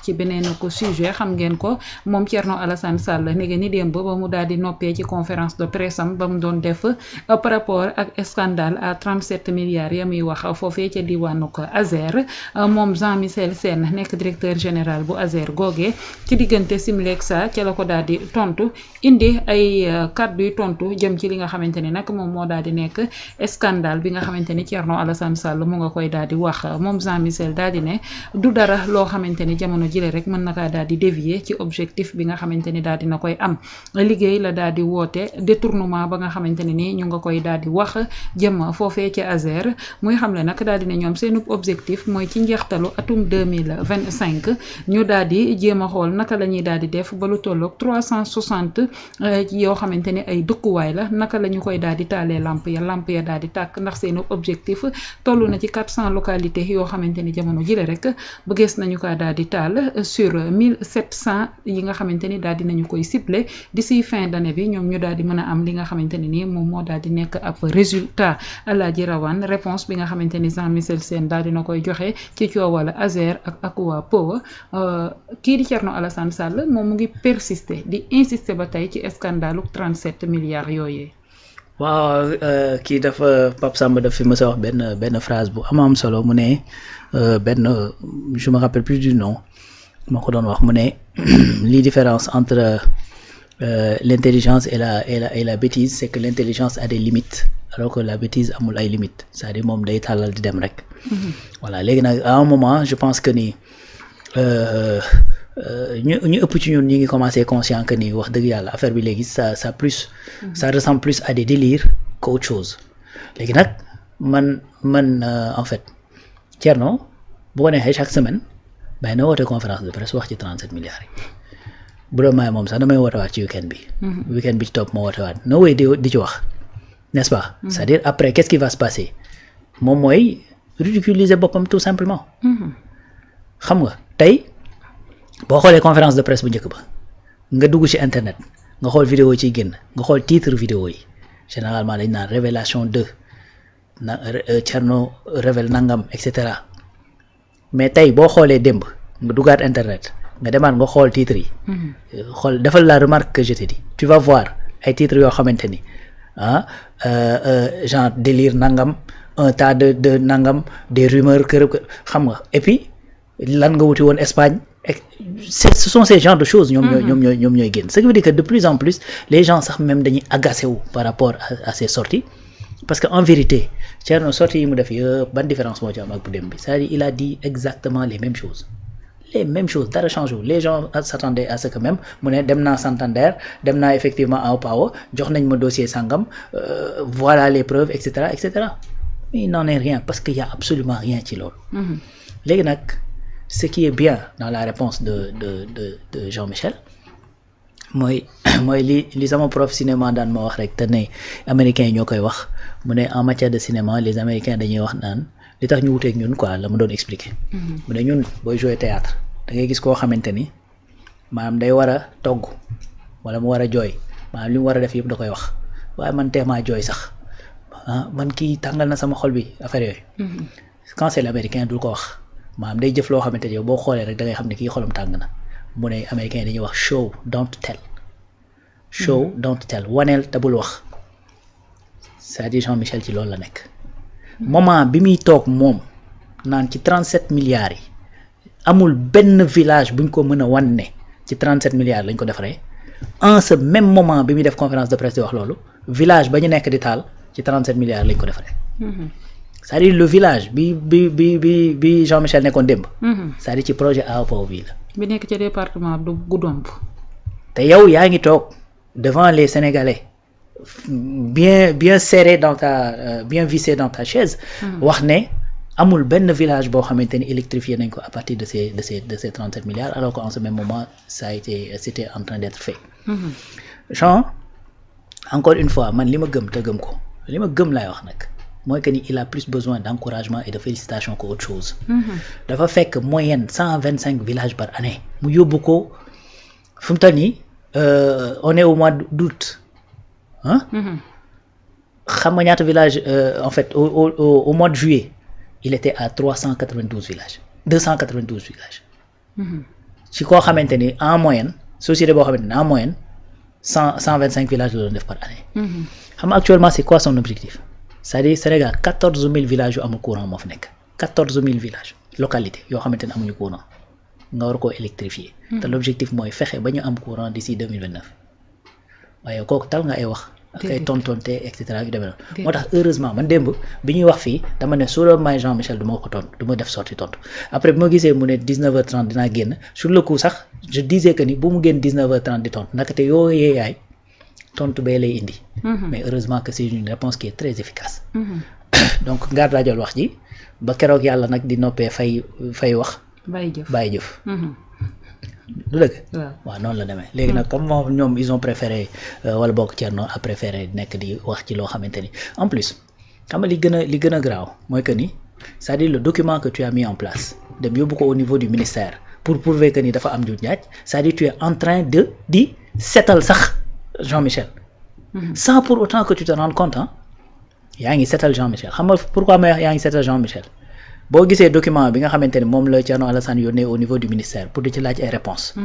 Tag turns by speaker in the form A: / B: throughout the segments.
A: ci beneen ko sujet xam ngeen ko moom Thierno Alassane Sall nege ni démb ba mu daal di noppee ci conférence de presse am ba mu doon def par rapport ak scandale à 37 milliards ya muy wax foofee ca diwaanu ko Azer moom Jean-Michel Sène nekk directeur général bu Azer googee ci diggante Simlex sa ca la ko daal di tontu indi ay kàddu yu tontu jëm ci li nga xamante ni nag moom moo daal di nekk scandale bi nga xamante ni Thierno Alassane Sall mu nga koy daal di wax moom Jean-Michel daal di ne du dara loo xamante ni jamono jile rek mën na kaa daal di dévier ci objectif bi nga xamante ni daal dina koy am liggéey la daal di woote détournement ba nga xamante ne ni ñu nga koy daal di wax jëm foofee ci Azer muy xam le nag daal di ne ñoom seen objectif mooy ci njeextalu atum 2025 ñu daal di jéem a xool naka la ñuy daal di def ba lu tolloog 360 yoo xamante ni ay dëkkuwaay la naka la ñu koy daal di taalee lamp ya daal di tàkk ndax seen objectif toll na ci 400 localités yoo xamante ni jamono jile rek bëggees nañu kaa daal di taal sur 1700 yi nga xamante ni daal di nañu koy ciblé d'ici fin d'année bi ñoom ñu daal di mën a am li nga xamante ne ni moom moo daal di nekk ab résultat Alaaji Rawane réponse bi nga xamante ni Jean-Michel Sène daal dina koy joxe ci coowal Azer ak Aqua Power kii di Thierno Alassane Sall moom mu ngi persister di insister ba tey ci scandalu 37 milliards yooyee.
B: waaw kii dafa Pape Samba daf fi mës a wax benn phrase bu am solo mu ne benn je me rappelle plus du nom moo ko doon wax mu ne li différence entre l'intelligence et la bêtise c'est que l'intelligence a des limites alors que la bêtise amul ay limites c'est-à-dire moom day tàllal di dem rek. voilà léegi nag à un moment je pense que ni ñu ëpp ci ñun ñi ngi commencer conscient que ni wax dëgg yàlla affaire bi léegi ça ressemble plus à des délires qu'autre chose léegi nag man en fait Thierno bu ko neexee chaque semaine bàyyi na woote conférence de presse wax ci 37 milliards yi bu doon maay moom sax damay woote waat ci week-end bi ci topp ma woote waat no way di ci wax n'est-ce pas c'est-à-dire après qu'est-ce qui va se passer moom mooy ridiculiser boppam tout simplement xam nga tey boo xoolee conférence de presse bu njëkk ba nga dugg ci internet nga xool vidéo ciy génn nga xool titre vidéo yi généralement dañ naan révélation 2 Thierno révèle nangam et cetera mais tey boo xoolee démb nga duggaat internet nga demaat nga xool titre yi xool defal la remarque que je te dis tu vas voir ay titres yoo xamante ni genre délire nangam un tas de nangam des rumeurs kër xam nga et puis lan nga wuti woon Espagne ce sont ces genres de choses ñoom ñooy génn ce qui veut dire que de plus en plus les gens sax même dañuy agacé wu par rapport à ces sorties parce que en vérité Thierno sorties yi mu def yëpp ban différence moo ci am ak bu dem bi c'est-à-dire il a dit exactement les mêmes choses dara changé wu les gens s'attendaient à ce que même mu ne dem naa Santander dem naa effectivement à Power jox nañ ma dossier sangam voilà les preuves et cetera mais il n'en est rien parce qu'il y a absolument rien ci loolu léegi nag ce qui est bien dans la réponse de Jean-Michel mooy li sama prof cinéma daan ma wax rek te ne américains yi ñoo koy wax mu ne en matière de cinéma les américains dañuy wax naan li tax ñu wuteeg ñun quoi la ma doon expliquer mu ne ñun booy jouer théâtre da ngay gis koo xamante ni maanaam day war a togg wala mu war a jooy maanaam li mu war a def yëpp da koy wax waaye man teemaa jooy sax man kii tàngal na sama xol bi affaire yooyu quand c'est l'américain dul ko wax maanaam day jëf loo xamante ni yow boo xoolee rek da ngay xam ne kii xolam tàng na mu ne américain dañuy wax show don't tell waneel te bul wax c'est-à-dire Jean-Michel ci loolu la nekk moment bi muy toog moom naan ci 37 milliards yi amul benn village buñ ko mën a wan ne ci 37 milliards lañ ko defaree en ce même moment bi muy def conférence de presse di wax loolu village ba ñu nekk di taal ci 37 milliards lañ ko defaree c'est-à-dire le village bi Jean-Michel nekkoon démb c'est-à-dire ci projet AOPO bii la
A: bi nekk ci département du Goudomp
B: te yow yaa ngi toog devant les Sénégalais bien serré dans ta bien vissé dans ta chaise wax ne amul benn village boo xamante ni électrifié nañ ko à partir de ces 37 milliards alors qu'en ce même moment c'était en train d'être fait Jean encore une fois man li ma gëm te gëm ko li ma gëm laay wax nag mooy que ni il a plus besoin d'encouragement et de félicitations qu'autre chose dafa fekk moyenne 125 villages par année mu yóbbu ko fu mu toll nii on est au mois d'août xam nga ñaata village en fait au mois de juillet il était à 292 villages ci koo xamante ni en moyenne société boo xamante ni en moyenne 125 villages la doon def par année. xam nga actuellement c'est quoi son objectif c'est-à-dire Sénégal 14000 villages yu amul courant moo fi nekk 14000 villages localités yoo xamante ni amuñu courant nga war koo électrifier. te l'objectif mooy fexe ba ñu am courant d'ici 2029 waaye kooku tal nga ay wax. ak ay tontonte et cetera yu demee noonu. moo tax heureusement man démb bi ñuy wax fii dama ne su doon may Jean Michel du ma ko tontu du ma def sorti tontu après bi ma gisee mu ne 19h30 dinaa génn sur le coup sax je disais que ni bu mu génn 19h30 di tontu naka te yoo yeeyaay tontu bee lay indi. mais heureusement que c'est une réponse qui est très efficace. donc ngaar daajal wax ji ba keroog yàlla nag di noppee fay wax. bàyyi jëf. du dëgg waaw noonu la demee léegi nag comme moom ñoom ils ont préféré wala bokk Thierno a préféré nekk di wax ci loo xamante ni en plus xam nga li gën a graaw mooy que ni c'est-à-dire le document que tu as mis en place dem yóbbu ko au niveau du ministère pour prouver que ni dafa am njuuj njaaj c'est-à-dire tu es en train de di setal sax Jean-Michel sans pour autant que tu te rendes compte yaa ngi setal Jean-Michel xam nga pourquoi may wax yaa ngi setal Jean-Michel boo gisee document bi nga xamante ne moom la Thierno Alassane yónnee au niveau du ministère pour di ci laaj ay réponses.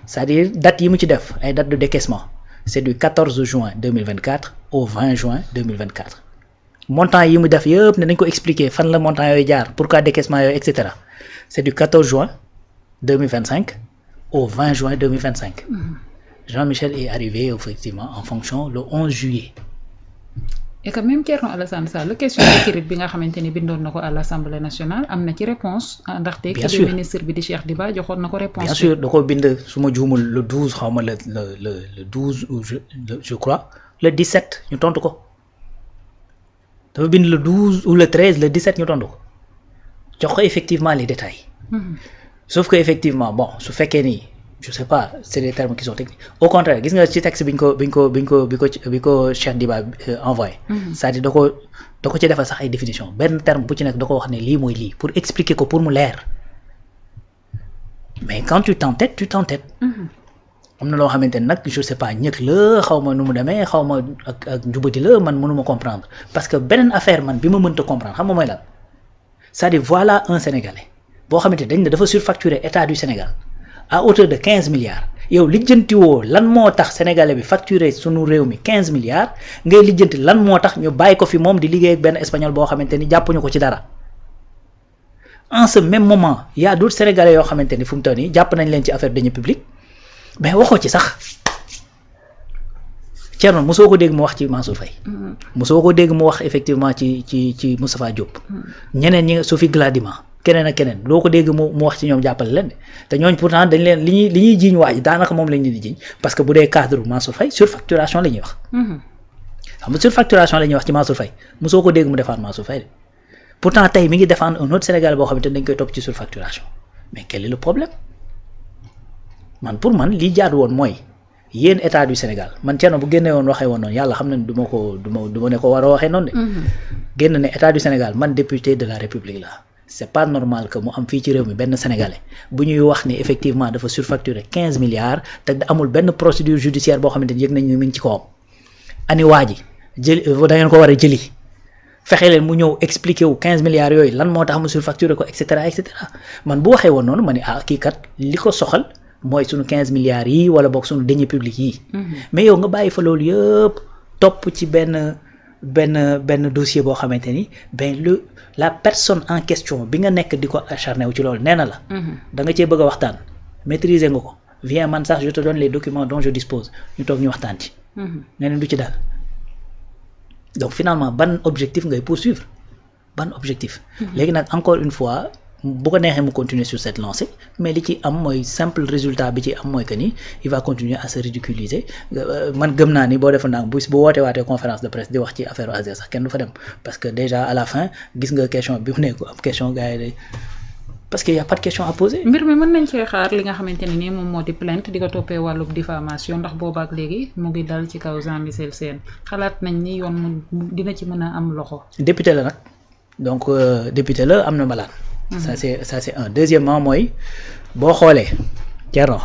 B: c'est-à-dire date yi mu ci def ay date de décaissement c'est du 14 juin 2024 au 20 juin 2024 montant yi mu def yëpp ne nañ ko expliquer fan la montant yooyu jaar pourquoi décaissement yooyu et cetera c'est du 14 juin 2025 au 20 juin 2025 Jean-Michel est arrivé effectivement en fonction le 11 juillet.
A: et que même Thierno Alassane Sall question écrite bi nga xamante ni bindoon na ko à l'Assemblée nationale am na ci réponse ndaxte que ministre bi di Cheikh Diba joxoon na ko réponse
B: bien sûr da ko bind su ma juumul le 12 xaw ma le 12 ou je crois le 17 ñu tontu ko dafa bind le 12 ou le 13 le 17 ñu tontu ko jox ko effectivement les détails sauf que effectivement bon su fekkee ni je sais pas c'est des termes qui sont techniques au contraire gis nga ci texte bi ko Cheikh Diba envoyé c'est-à-dire da ko ci defal sax ay définition benn terme bu ci nekk da ko wax ne lii mooy lii pour expliquer ko pour mu leer mais quand tu t'entêtes am na loo xamante ne nag je sais pas ñëkk la xaw ma nu mu demee xaw ma ak njubati la man mënuma comprendre parce que beneen affaire man bi ma mënta comprendre xam nga mooy lan c'est-à-dire voilà un Sénégalais boo xamante dañ ne dafa surfacturer état du Sénégal à hauteur de 15 milliards yow lijjantiwoo lan moo tax sénégalais bi facturé sunu réew mi 15 milliards ngay lijjanti lan moo tax ñu bàyyi ko fi moom di liggéey ak benn espagnol boo xamante ni jàppuñu ko ci dara en ce même moment y a d'autres sénégalais yoo xamante ni fu mu toll nii jàpp nañ leen ci affaire deniers publics mais waxoo ci sax Thierno mosoo ko dégg mu wax ci Mansour Faye mosoo ko dégg mu wax effectivement ci Moustapha Diop ñeneen ñi Sophie Gladima keneen ak keneen loo ko dégg mu wax ci ñoom jàppale leen te ñooñ pourtant dañ leen li ñuy jiiñ waa ji daanaka moom lañ leen di jiiñ parce que bu dee cadre Mansour Faye surfacturation la ñuy wax xam nga surfacturation la ñuy wax ci Mansour Faye mosoo ko dégg mu défendre Mansour Faye de pourtant tey mi ngi défendre un autre Sénégal boo xamante ne dañ koy topp ci surfacturation mais quel est le problème pour man li jaadu woon mooy yéen état du Sénégal man Thierno bu génne woon waxee woon noonu yàlla xam na ne du ma ne ko war a waxee noonu de génn ne état du Sénégal man député de la République la c'est pas normal que mu am fii ci réew mi benn sénégalais bu ñuy wax ni effectivement dafa surfacturer 15 milliards te amul benn procédure judiciaire boo xamante ni yëg nañ ni mi ngi ci kawam ani waa ji jëli da ngeen ko war a jëli fexe leen mu ñëw expliquer wu 15 milliards yooyu lan moo tax mu surfacturer ko et cetera man bu waxee woon noonu ma ni kii kat li ko soxal mooy sunu 15 milliards yi wala boog sunu deniers publics yi mais yow nga bàyyi fa loolu yëpp topp ci benn dossier boo xamante ni la personne en question bi nga nekk di ko acharné wu ci loolu nee na la da nga cee bëgg a waxtaan maîtriser nga ko viens man sax je te donne les documents dont je dispose ñu toog ñu waxtaan ci nee na du ci daal donc finalement ban objectif ngay poursuivre ban objectif léegi nag encore une fois bu ko neexee mu continuer sur cette lancée mais li ci am mooy simple résultat bi ci am mooy que ni il va continuer à se ridiculiser man gëm naa ni boo defoon naa bu wootee waatee conférence de presse di wax ci affaire Azer sax kenn du fa dem parce que déjà à la fin gis nga question bi mu nekk am question gars yi parce que y a pas de question à poser.
A: mbir mi mën nañ cee xaar li nga xamante ne nii moom moo di plainte di ko toppee wàllub diffamation ndax boobaak léegi mu ngi dal ci kaw Jean Michel Sène xalaat nañ ni yoon dina ci mën a am loxo.
B: député la nag donc député la am na malaan. ça c'est un deuxièmement mooy boo xoolee Thierno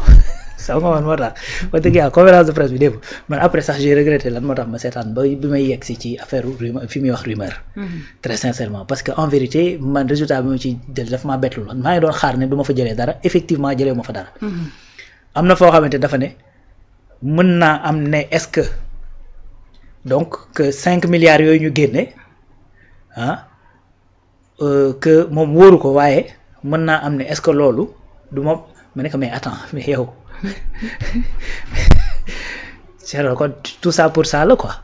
B: sama nga man moo tax wax dëgg yàlla conférence de presse bi démb man après sax j'ai regretté lan moo tax ma seetaan ba bi may yegg si ci affaire rumeur fi muy wax rumeur très sincèrement parce que en vérité man résultat bi ma ci jël daf maa bettul maa ngi doon xaar ne du ma fa jëlee dara effectivement jëlee ma fa dara am na foo xamante dafa ne mën naa am ne est-ce que donc que 5 milliards yooyu ñu génne que moom wóoru ko waaye mën naa am ne est-ce que loolu du moom ma ne ko mais attends mais yow c'est kon tout ça pour ça la quoi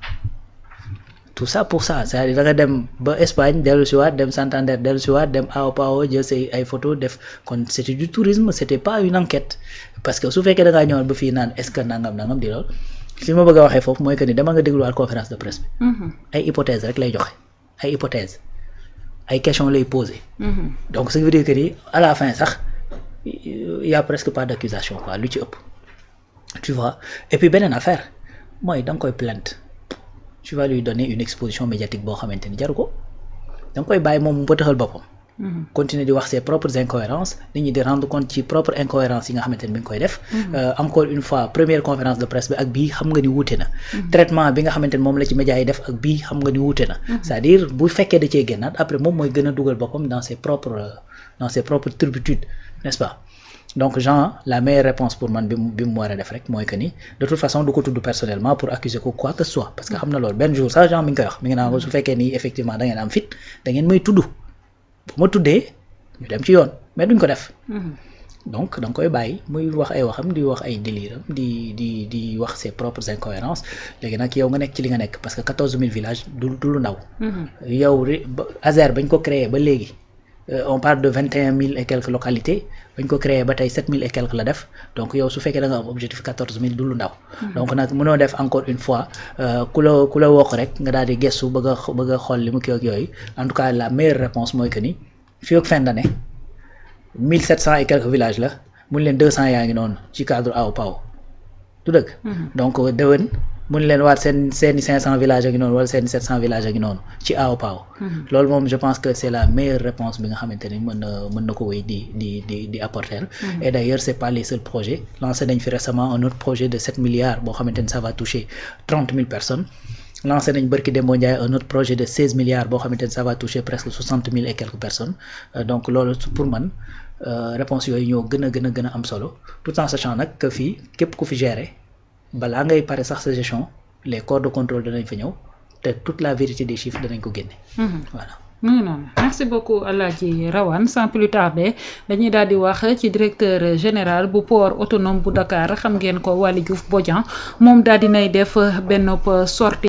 B: tout ça pour ça c'est-à-dire da nga dem ba Espagne dellu si waat dem Santander dellu si waat dem Ao Pao jël say ay photo def kon c'était du tourisme c'était pas une enquête parce que su fekkee da ngaa ñëwoon ba fii naan est-ce que nangam di lool li ma bëgg a waxee foofu mooy que ni dama nga dégluwaat conférence de presse bi ay hypothèse rek lay joxe ay hypothèse ay questions lay poser donc ça veut dire que ni à la fin sax y a presque pas d'accusation quoi lu ci ëpp tu vois et puis beneen affaire mooy da nga koy plainte tu vas lui donner une exposition médiatique boo xamante ni jaru ko da nga koy bàyyi moom mu bëtaxal boppam continuer di wax ses propres incohérences nit ñi di rendre compte ci propre incohérence yi nga xamante ni mi ngi koy def encore une fois première conférence de presse bi ak bii xam nga ni wuute na traitement bi nga xamante ni moom la ci médias yi def ak bii xam nga ni wuute na c'est-à-dire bu fekkee da cee génnaat après moom mooy gën a dugal boppam dans ses propres turpitudes n'est-ce pas donc genre la meilleure réponse pour man bi mu war a def rek mooy que ni de toute façon du ko tudd personnellement pour accuser ko quoi que ce soit parce que xam na loolu benn jour sax genre mi ngi koy wax mi ngi naan ko su fekkee ni effectivement da ngeen am fit da ngeen may tudd bu ma tuddee ñu dem ci yoon mais duñ ko def donc da nga koy bàyyi muy wax ay waxam di wax ay délire am di wax ses propres incohérences léegi nag yow nga nekk ci li nga nekk parce que 14000 villages du lu ndaw yow ASER bañ ko créé ba léegi on parle de 21000 et quelques localités bañ ko créé ba tey 7000 et quelques la def donc yow su fekkee da nga am objectif 14000 du lu ndaw donc nag mënoo def encore une fois ku la wokk rek nga daal di gëstu bëgg a xool li mu kii ak yooyu en tout cas la meilleure réponse mooy que ni fii ak fin d'année 1700 et quelques villages la mun leen 200 yaa ngi noonu ci cadre Ao Pao du dëgg donc déwén mun leen waat seeni 500 villages a ngi noonu wala seeni 700 villages a ngi noonu ci Ao Pao loolu moom je pense que c'est la meilleure réponse bi nga xamante ni mën na ko wéy di apporter et d'ailleurs c'est pas les seuls projets lancé nañ fi récemment un autre projet de 7 milliards boo xamante ni ça va toucher 30 000 personnes lancé nañ bërki Demba Ndiaye un autre projet de 16 milliards boo xamante ni ça va toucher presque 60 000 et quelques personnes donc loolu pour man réponse yooyu ñoo gën a am solo tout en sachant nag que fii képp ku fi gérer balaa ngay pare sax sa gestion les corps de contrôle danañ fa ñëw te toute la vérité des chiffres danañ ko génne voilà
A: mu ngi noonu merci beaucoup Alhaji Rawane sans plus tarder dañuy daal di wax ci directeur général bu port autonome bu Dakar xam ngeen ko Waly Diouf Bodian moom daal dinay def benn sortie